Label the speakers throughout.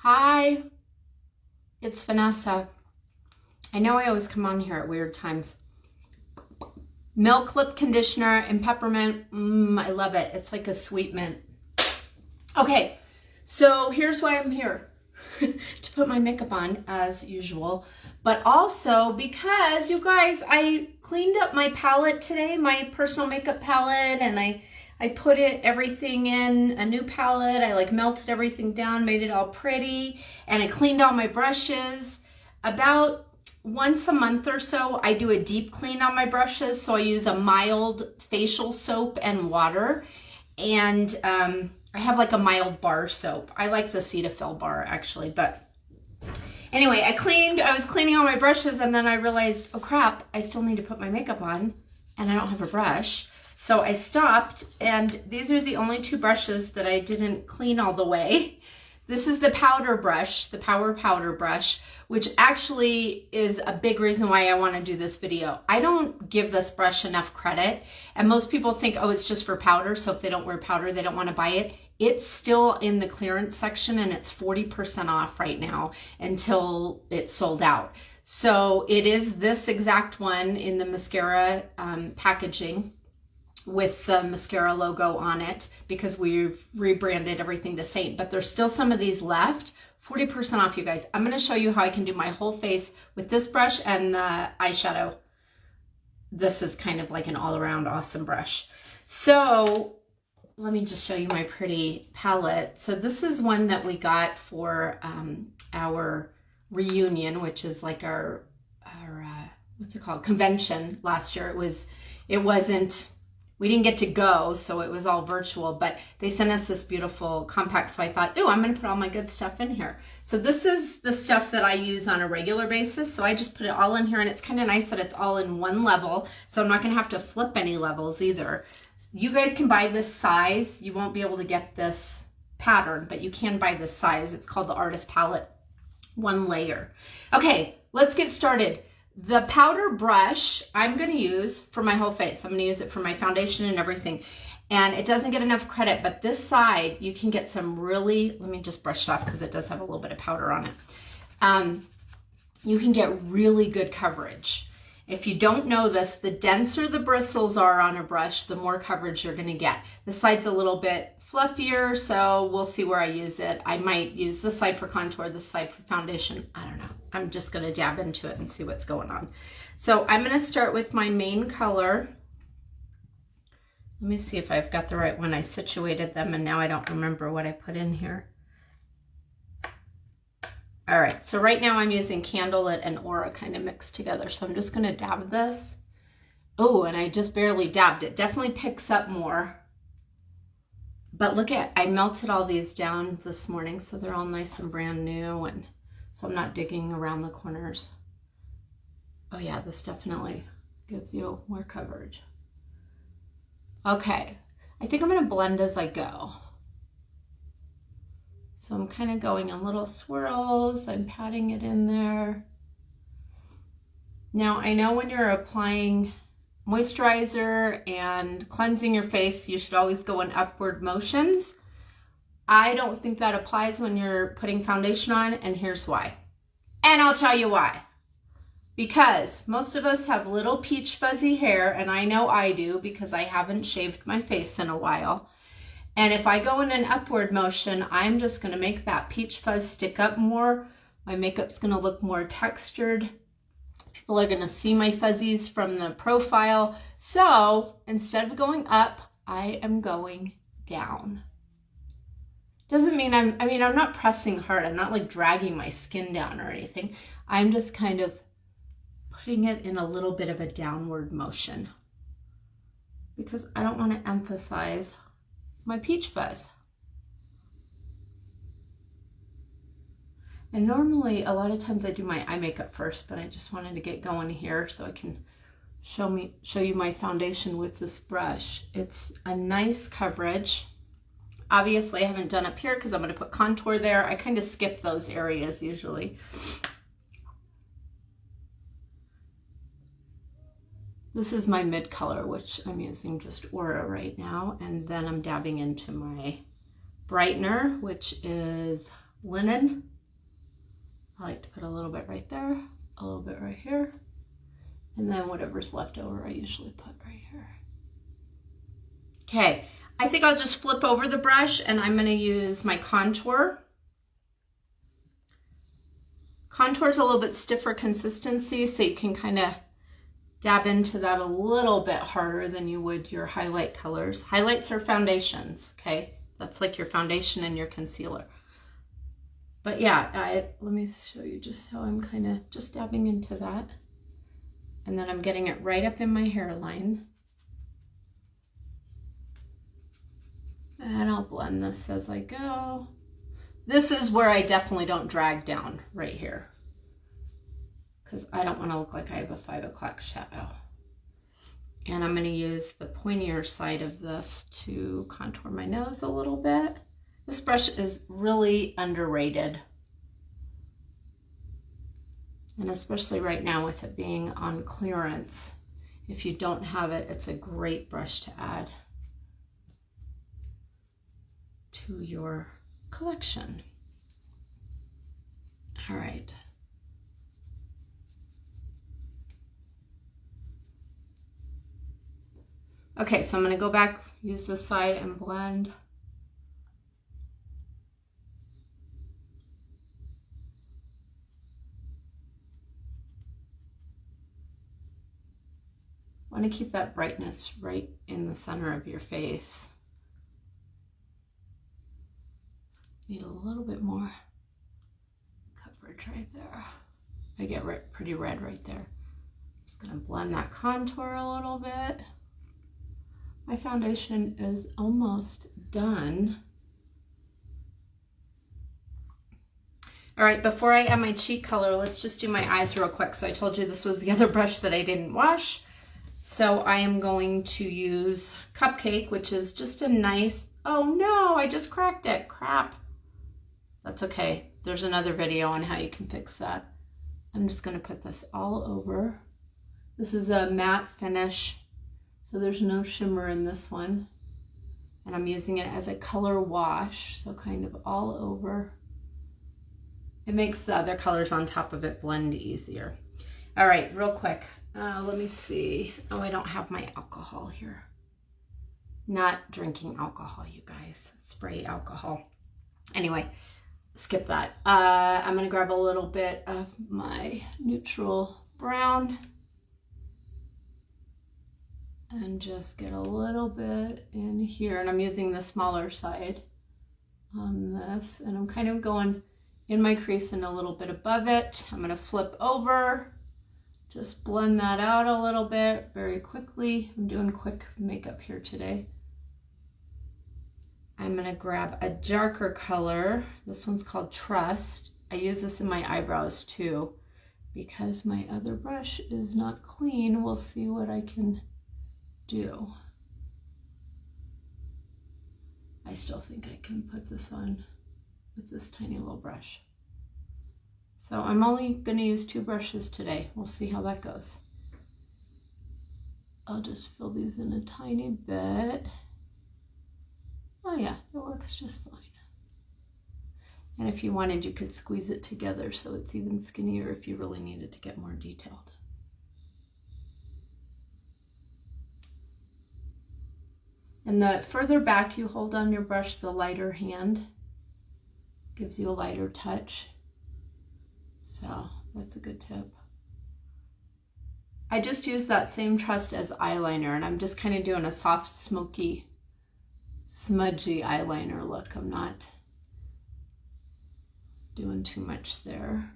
Speaker 1: Hi, it's Vanessa. I know I always come on here at weird times. Milk lip conditioner and peppermint. I love it. It's like a sweet mint. Okay, so here's why I'm here. To put my makeup on as usual, but also because you guys, I cleaned up my palette today, my personal makeup palette, and I put everything in a new palette. I like melted everything down, made it all pretty, and I cleaned all my brushes. About once a month or so, I do a deep clean on my brushes. So I use a mild facial soap and water, and I have like a mild bar soap. I like the Cetaphil bar actually, but anyway, I was cleaning all my brushes, and then I realized, oh crap, I still need to put my makeup on and I don't have a brush. So I stopped, and these are the only two brushes that I didn't clean all the way. This is the powder brush, the Power Powder brush, which actually is a big reason why I want to do this video. I don't give this brush enough credit, and most people think, oh, it's just for powder, so if they don't wear powder, they don't want to buy it. It's still in the clearance section, and it's 40% off right now until it's sold out. So it is this exact one in the mascara packaging, with the mascara logo on it, because we've rebranded everything to Saint, but there's still some of these left. 40% off, you guys. I'm going to show you how I can do my whole face with this brush and the eyeshadow. This is kind of like an all-around awesome brush. So let me just show you my pretty palette. So this is one that we got for our reunion, which is like our what's it called, convention last year. We didn't get to go, so it was all virtual, but they sent us this beautiful compact, so I thought, oh, I'm going to put all my good stuff in here. So this is the stuff that I use on a regular basis, so I just put it all in here, and it's kind of nice that it's all in one level, so I'm not going to have to flip any levels either. You guys can buy this size. You won't be able to get this pattern, but you can buy this size. It's called the Artist Palette, one layer. Okay, let's get started. The powder brush I'm going to use for my whole face. I'm going to use it for my foundation and everything. And it doesn't get enough credit, but this side, you can get some really, let me just brush it off because it does have a little bit of powder on it. You can get really good coverage. If you don't know this, the denser the bristles are on a brush, the more coverage you're going to get. This side's a little bit fluffier, so we'll see where I use it. I might use this side for contour, this side for foundation. I don't know. I'm just going to dab into it and see what's going on. So I'm going to start with my main color. Let me see if I've got the right one. I situated them, and now I don't remember what I put in here. All right, so right now I'm using Candlelit and Aura kind of mixed together. So I'm just going to dab this. Oh, and I just barely dabbed it. Definitely picks up more. But look I melted all these down this morning, so they're all nice and brand new, and so I'm not digging around the corners. Oh yeah, this definitely gives you more coverage. Okay, I think I'm going to blend as I go. So I'm kind of going in little swirls. I'm patting it in there. Now I know when you're applying moisturizer and cleansing your face, you should always go in upward motions. I don't think that applies when you're putting foundation on, and here's why. And I'll tell you why. Because most of us have little peach fuzzy hair, and I know I do because I haven't shaved my face in a while. And if I go in an upward motion, I'm just going to make that peach fuzz stick up more. My makeup's going to look more textured. People are going to see my fuzzies from the profile. So instead of going up, I am going down. Doesn't mean I'm not pressing hard. I'm not like dragging my skin down or anything. I'm just kind of putting it in a little bit of a downward motion because I don't want to emphasize my peach fuzz. And normally, a lot of times I do my eye makeup first, but I just wanted to get going here so I can show you my foundation with this brush. It's a nice coverage. Obviously, I haven't done up here because I'm going to put contour there. I kind of skip those areas usually. This is my mid color, which I'm using just Aura right now. And then I'm dabbing into my brightener, which is Linen. I like to put a little bit right there, a little bit right here, and then whatever's left over I usually put right here. Okay, I think I'll just flip over the brush and I'm going to use my contour. Contour is a little bit stiffer consistency, so you can kind of dab into that a little bit harder than you would your highlight colors. Highlights are foundations, okay? That's like your foundation and your concealer. But yeah, let me show you just how I'm kind of just dabbing into that. And then I'm getting it right up in my hairline. And I'll blend this as I go. This is where I definitely don't drag down right here, because I don't want to look like I have a 5 o'clock shadow. And I'm going to use the pointier side of this to contour my nose a little bit. This brush is really underrated. And especially right now with it being on clearance, if you don't have it, it's a great brush to add to your collection. All right. Okay, so I'm going to go back, use this side and blend. I want to keep that brightness right in the center of your face. Need a little bit more coverage right there. I get pretty red right there. Just going to blend that contour a little bit. My foundation is almost done. All right, before I add my cheek color, let's just do my eyes real quick. So I told you this was the other brush that I didn't wash. So I am going to use Cupcake, which is just a nice, oh no, I just cracked it, crap. That's okay. There's another video on how you can fix that. I'm just going to put this all over. This is a matte finish, so there's no shimmer in this one. And I'm using it as a color wash, so kind of all over. It makes the other colors on top of it blend easier. All right, real quick. Let me see. Oh, I don't have my alcohol here. Not drinking alcohol, you guys. Spray alcohol. Anyway, skip that. I'm going to grab a little bit of my neutral brown and just get a little bit in here. And I'm using the smaller side on this. And I'm kind of going in my crease and a little bit above it. I'm going to flip over. Just blend that out a little bit very quickly. I'm doing quick makeup here today. I'm going to grab a darker color. This one's called Trust. I use this in my eyebrows too because my other brush is not clean. We'll see what I can do. I still think I can put this on with this tiny little brush. So I'm only going to use 2 brushes today. We'll see how that goes. I'll just fill these in a tiny bit. Oh yeah, it works just fine. And if you wanted, you could squeeze it together so it's even skinnier if you really needed to get more detailed. And the further back you hold on your brush, the lighter hand gives you a lighter touch. So that's a good tip. I just use that same Trust as eyeliner, and I'm just kind of doing a soft, smoky, smudgy eyeliner look. I'm not doing too much there.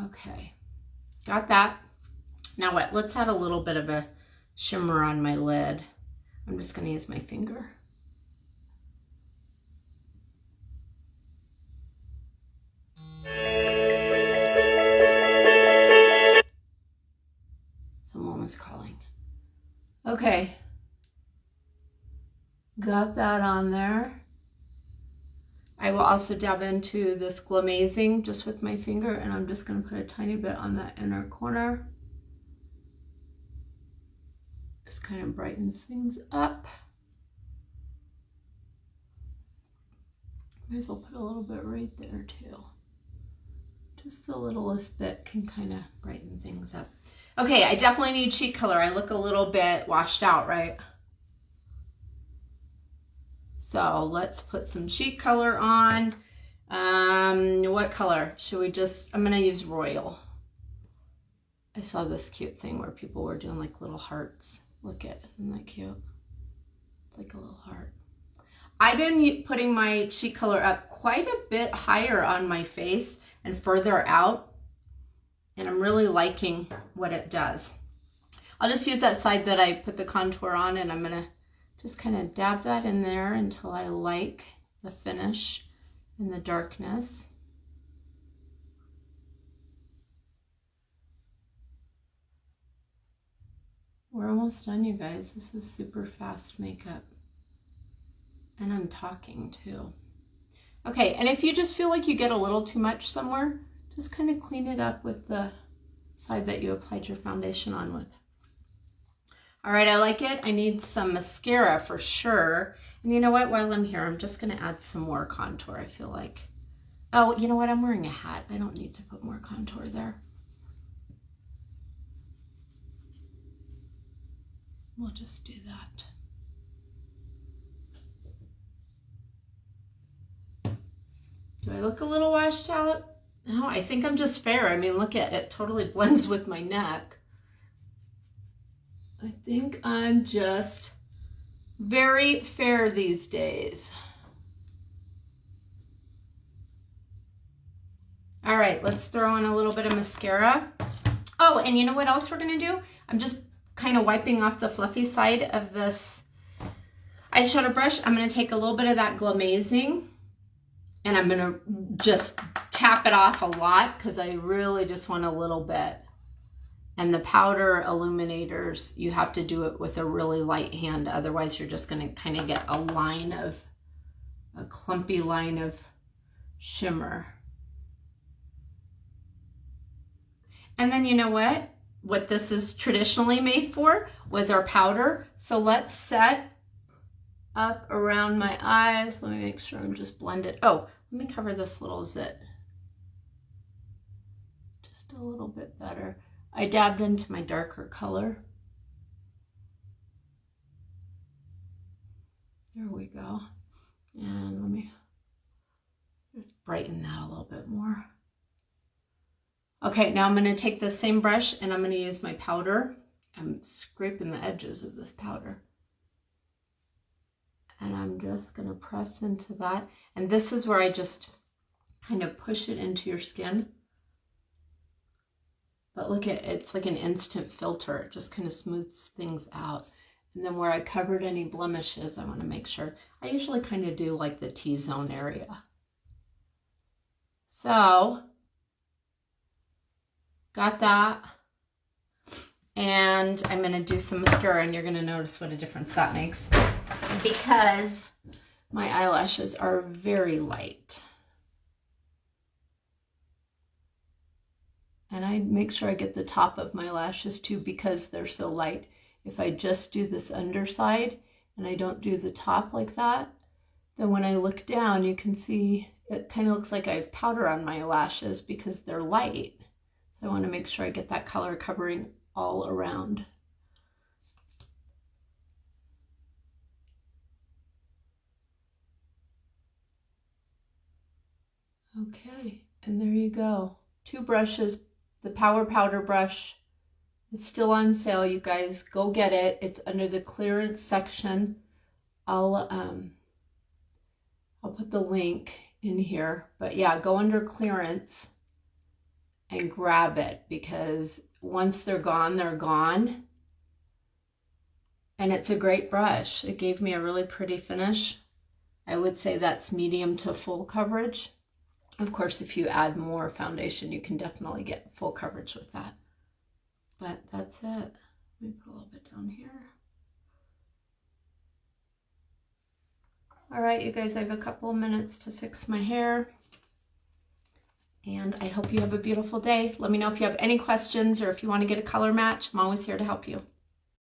Speaker 1: Okay, got that. Now what? Let's add a little bit of a shimmer on my lid. I'm just going to use my finger. Someone was calling. Okay. Got that on there. I will also dab into this Glamazing just with my finger, and I'm just going to put a tiny bit on that inner corner. Just kind of brightens things up. Might as well put a little bit right there too. Just the littlest bit can kind of brighten things up. Okay, I definitely need cheek color. I look a little bit washed out, right? So let's put some cheek color on. What color? Should we just, I'm gonna use Royal. I saw this cute thing where people were doing like little hearts. Look at, isn't that cute? It's like a little heart. I've been putting my cheek color up quite a bit higher on my face and further out, and I'm really liking what it does. I'll just use that side that I put the contour on, and I'm gonna just kind of dab that in there until I like the finish and the darkness. We're almost done, you guys. This is super fast makeup. And I'm talking too. Okay, and if you just feel like you get a little too much somewhere, just kind of clean it up with the side that you applied your foundation on with. All right, I like it. I need some mascara for sure. And you know what? While I'm here, I'm just going to add some more contour, I feel like. Oh, you know what? I'm wearing a hat. I don't need to put more contour there. We'll just do that. Do I look a little washed out? No, I think I'm just fair. I mean, look at it. It totally blends with my neck. I think I'm just very fair these days. All right, let's throw on a little bit of mascara. Oh, and you know what else we're gonna do? I'm just kind of wiping off the fluffy side of this eyeshadow brush. I'm gonna take a little bit of that Glamazing, and I'm gonna just tap it off a lot because I really just want a little bit. And the powder illuminators, you have to do it with a really light hand, otherwise you're just gonna kind of get a line of, a clumpy line of shimmer. And then you know what? What this is traditionally made for was our powder. So let's set up around my eyes. Let me make sure I'm just blended. Oh, let me cover this little zit. Just a little bit better. I dabbed into my darker color. There we go. And let me just brighten that a little bit more. Okay, now I'm going to take the same brush and I'm going to use my powder. I'm scraping the edges of this powder. And I'm just going to press into that. And this is where I just kind of push it into your skin. But look at it, it's like an instant filter. It just kind of smooths things out. And then where I covered any blemishes, I want to make sure. I usually kind of do like the T-zone area. So, got that. And I'm going to do some mascara, and you're going to notice what a difference that makes. Because my eyelashes are very light. And I make sure I get the top of my lashes too because they're so light. If I just do this underside and I don't do the top like that, then when I look down, you can see it kind of looks like I have powder on my lashes because they're light. So I want to make sure I get that color covering all around. Okay, and there you go. 2 brushes. The Power Powder brush is still on sale, you guys. Go get it. It's under the clearance section. I'll put the link in here. But yeah, go under clearance and grab it because once they're gone, they're gone. And it's a great brush. It gave me a really pretty finish. I would say that's medium to full coverage. Of course, if you add more foundation, you can definitely get full coverage with that. But that's it. Let me put a little bit down here. All right, you guys, I have a couple of minutes to fix my hair. And I hope you have a beautiful day. Let me know if you have any questions or if you want to get a color match. I'm always here to help you.